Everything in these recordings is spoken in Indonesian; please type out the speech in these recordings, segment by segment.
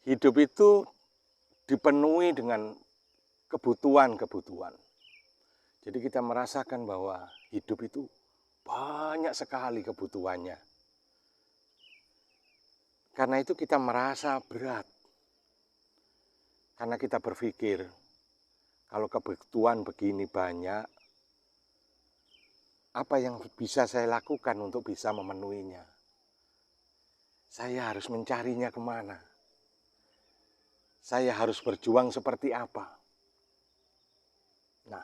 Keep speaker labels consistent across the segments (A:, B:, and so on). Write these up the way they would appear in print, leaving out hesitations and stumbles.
A: Hidup itu dipenuhi dengan kebutuhan-kebutuhan. Jadi kita merasakan bahwa hidup itu banyak sekali kebutuhannya. Karena itu kita merasa berat. Karena kita berpikir, kalau kebutuhan begini banyak, apa yang bisa saya lakukan untuk bisa memenuhinya? Saya harus mencarinya kemana? Saya harus berjuang seperti apa? Nah,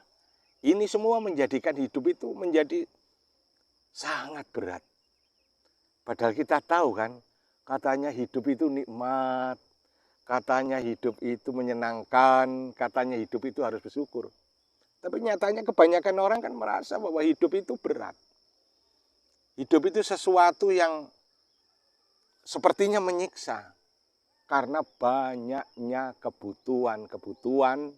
A: ini semua menjadikan hidup itu menjadi sangat berat. Padahal kita tahu kan, katanya hidup itu nikmat, katanya hidup itu menyenangkan, katanya hidup itu harus bersyukur. Tapi nyatanya kebanyakan orang kan merasa bahwa hidup itu berat. Hidup itu sesuatu yang sepertinya menyiksa. Karena banyaknya kebutuhan-kebutuhan,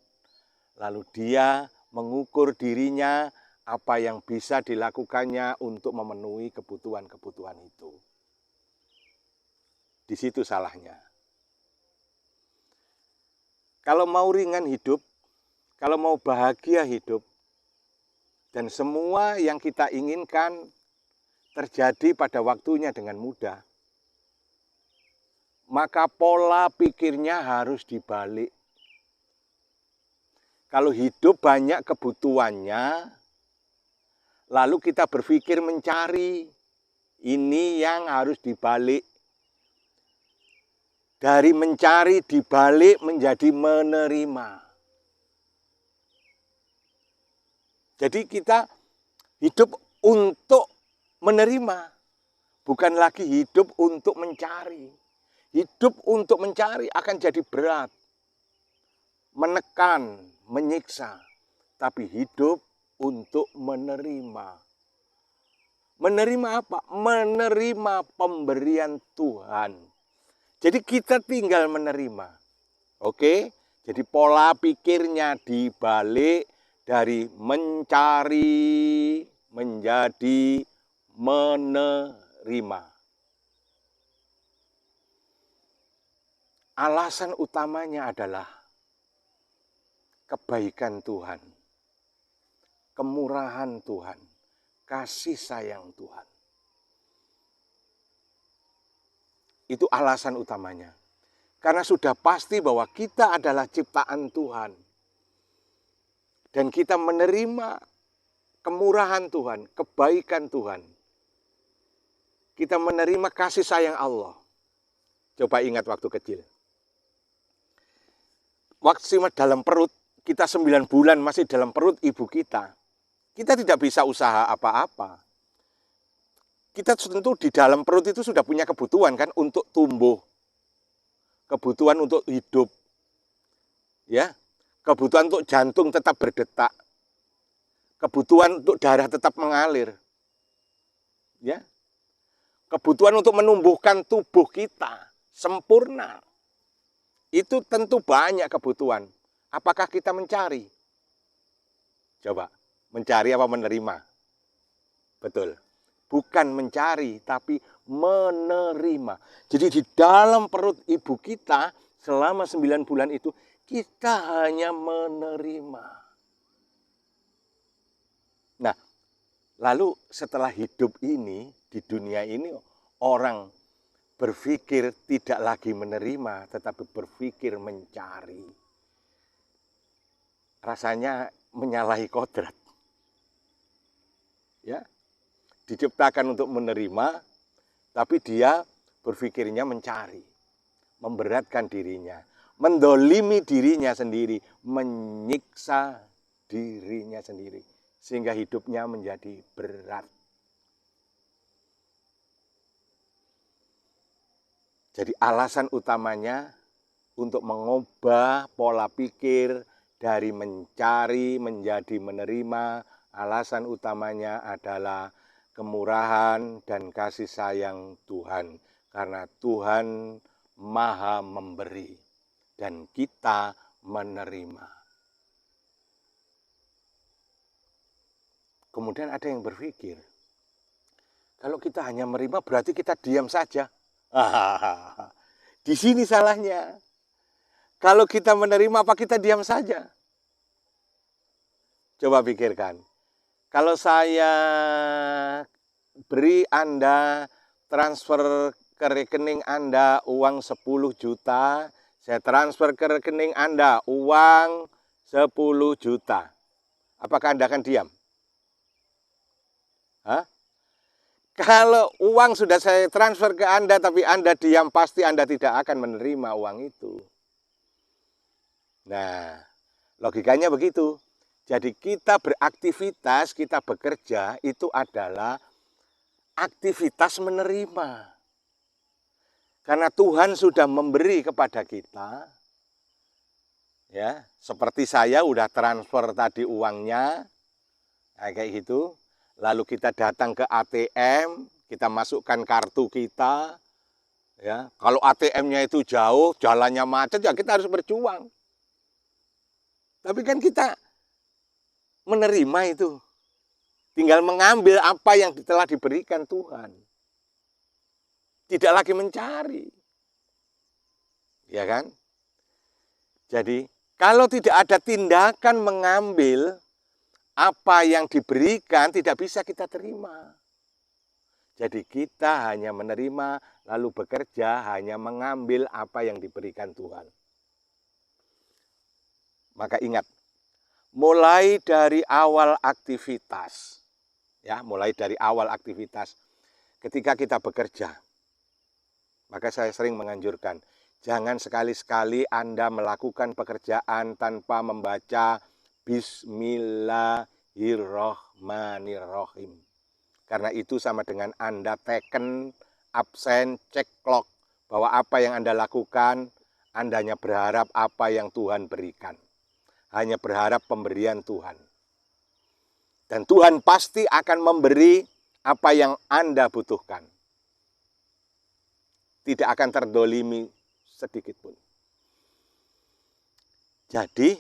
A: lalu dia mengukur dirinya apa yang bisa dilakukannya untuk memenuhi kebutuhan-kebutuhan itu. Di situ salahnya. Kalau mau ringan hidup, kalau mau bahagia hidup, dan semua yang kita inginkan terjadi pada waktunya dengan mudah, maka pola pikirnya harus dibalik. Kalau hidup banyak kebutuhannya, lalu kita berpikir mencari, ini yang harus dibalik. Dari mencari dibalik menjadi menerima. Jadi kita hidup untuk menerima, bukan lagi hidup untuk mencari. Hidup untuk mencari akan jadi berat, menekan, menyiksa. Tapi hidup untuk menerima. Menerima apa? Menerima pemberian Tuhan. Jadi kita tinggal menerima. Oke? Jadi pola pikirnya dibalik dari mencari menjadi menerima. Alasan utamanya adalah kebaikan Tuhan, kemurahan Tuhan, kasih sayang Tuhan. Itu alasan utamanya. Karena sudah pasti bahwa kita adalah ciptaan Tuhan. Dan kita menerima kemurahan Tuhan, kebaikan Tuhan. Kita menerima kasih sayang Allah. Coba ingat waktu kecil. Waktu dalam perut, kita 9 bulan masih dalam perut ibu kita. Kita tidak bisa usaha apa-apa. Kita tentu di dalam perut itu sudah punya kebutuhan kan untuk tumbuh. Kebutuhan untuk hidup. Ya. Kebutuhan untuk jantung tetap berdetak. Kebutuhan untuk darah tetap mengalir. Ya. Kebutuhan untuk menumbuhkan tubuh kita sempurna. Itu tentu banyak kebutuhan. Apakah kita mencari? Coba, mencari apa menerima? Betul. Bukan mencari, tapi menerima. Jadi di dalam perut ibu kita, selama 9 bulan itu, kita hanya menerima. Nah, lalu setelah hidup ini, di dunia ini, orang berpikir tidak lagi menerima, tetapi berpikir mencari. Rasanya menyalahi kodrat. Ya, diciptakan untuk menerima, tapi dia berpikirnya mencari, memberatkan dirinya, mendolimi dirinya sendiri, menyiksa dirinya sendiri, sehingga hidupnya menjadi berat. Jadi alasan utamanya untuk mengubah pola pikir dari mencari menjadi menerima, alasan utamanya adalah kemurahan dan kasih sayang Tuhan. Karena Tuhan Maha memberi dan kita menerima. Kemudian ada yang berpikir, kalau kita hanya menerima berarti kita diam saja. Di sini salahnya. Kalau kita menerima, apa kita diam saja? Coba pikirkan. Kalau saya beri Anda transfer ke rekening Anda uang 10 juta, saya transfer ke rekening Anda uang 10 juta. Apakah Anda akan diam? Hah? Kalau uang sudah saya transfer ke Anda, tapi Anda diam, pasti Anda tidak akan menerima uang itu. Nah, logikanya begitu. Jadi kita beraktivitas, kita bekerja, itu adalah aktivitas menerima. Karena Tuhan sudah memberi kepada kita, ya, seperti saya udah transfer tadi uangnya, kayak gitu. Lalu kita datang ke ATM, kita masukkan kartu kita, ya. Kalau ATM-nya itu jauh, jalannya macet, ya kita harus berjuang. Tapi kan kita menerima itu, tinggal mengambil apa yang telah diberikan Tuhan. Tidak lagi mencari, ya kan? Jadi kalau tidak ada tindakan mengambil apa yang diberikan, tidak bisa kita terima. Jadi kita hanya menerima, lalu bekerja, hanya mengambil apa yang diberikan Tuhan. Maka ingat, mulai dari awal aktivitas, ya, mulai dari awal aktivitas, ketika kita bekerja, maka saya sering menganjurkan, jangan sekali-sekali Anda melakukan pekerjaan tanpa membaca Bismillahirrohmanirrohim. Karena itu sama dengan Anda teken, absen, cek clock, bahwa apa yang Anda lakukan, Anda hanya berharap apa yang Tuhan berikan. Hanya berharap pemberian Tuhan. Dan Tuhan pasti akan memberi apa yang Anda butuhkan. Tidak akan terdolimi sedikit pun. Jadi,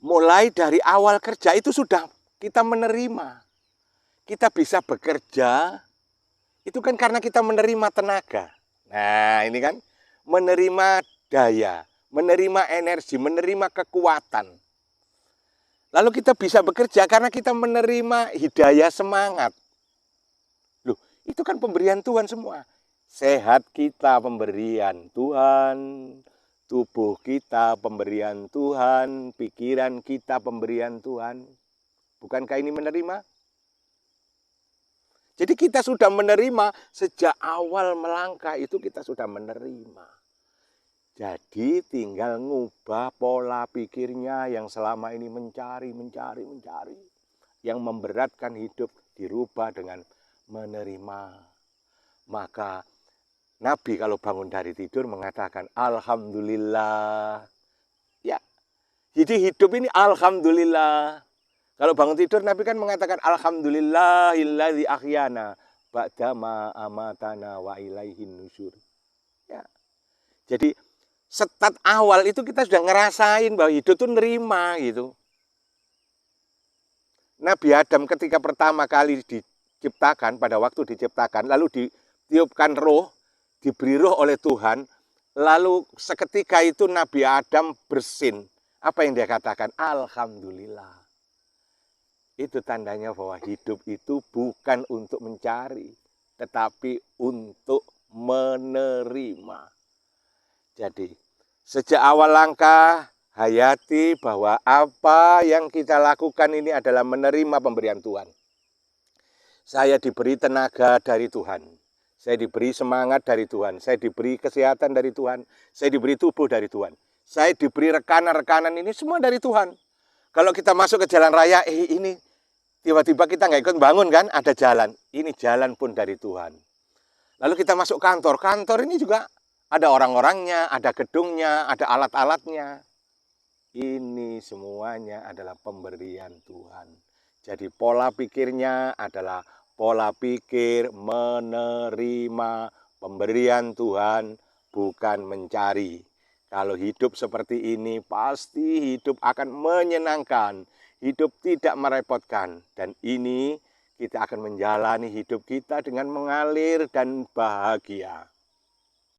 A: mulai dari awal kerja itu sudah kita menerima. Kita bisa bekerja, itu kan karena kita menerima tenaga. Nah, ini kan, menerima daya, menerima energi, menerima kekuatan. Lalu kita bisa bekerja karena kita menerima hidayah semangat. Loh, itu kan pemberian Tuhan semua. Sehat kita pemberian Tuhan, tubuh kita pemberian Tuhan, pikiran kita pemberian Tuhan. Bukankah ini menerima? Jadi kita sudah menerima sejak awal melangkah itu kita sudah menerima. Jadi tinggal ngubah pola pikirnya yang selama ini mencari. Yang memberatkan hidup dirubah dengan menerima. Maka Nabi kalau bangun dari tidur mengatakan Alhamdulillah. Ya, jadi hidup ini Alhamdulillah. Kalau bangun tidur Nabi kan mengatakan Alhamdulillahilladzi ahyana ba'dama amatana wa ilaihin nusyur. Ya. Jadi start awal itu kita sudah ngerasain bahwa hidup itu nerima gitu. Nabi Adam ketika pertama kali diciptakan, pada waktu diciptakan, lalu ditiupkan roh, diberi roh oleh Tuhan, lalu seketika itu Nabi Adam bersin. Apa yang dia katakan? Alhamdulillah. Itu tandanya bahwa hidup itu bukan untuk mencari, tetapi untuk menerima. Jadi, sejak awal langkah, hayati bahwa apa yang kita lakukan ini adalah menerima pemberian Tuhan. Saya diberi tenaga dari Tuhan. Saya diberi semangat dari Tuhan. Saya diberi kesehatan dari Tuhan. Saya diberi tubuh dari Tuhan. Saya diberi rekanan-rekanan ini semua dari Tuhan. Kalau kita masuk ke jalan raya, ini tiba-tiba kita nggak ikut bangun kan, ada jalan. Ini jalan pun dari Tuhan. Lalu kita masuk kantor. Kantor ini juga ada orang-orangnya, ada gedungnya, ada alat-alatnya. Ini semuanya adalah pemberian Tuhan. Jadi pola pikirnya adalah pola pikir menerima pemberian Tuhan, bukan mencari. Kalau hidup seperti ini, pasti hidup akan menyenangkan. Hidup tidak merepotkan. Dan ini kita akan menjalani hidup kita dengan mengalir dan bahagia.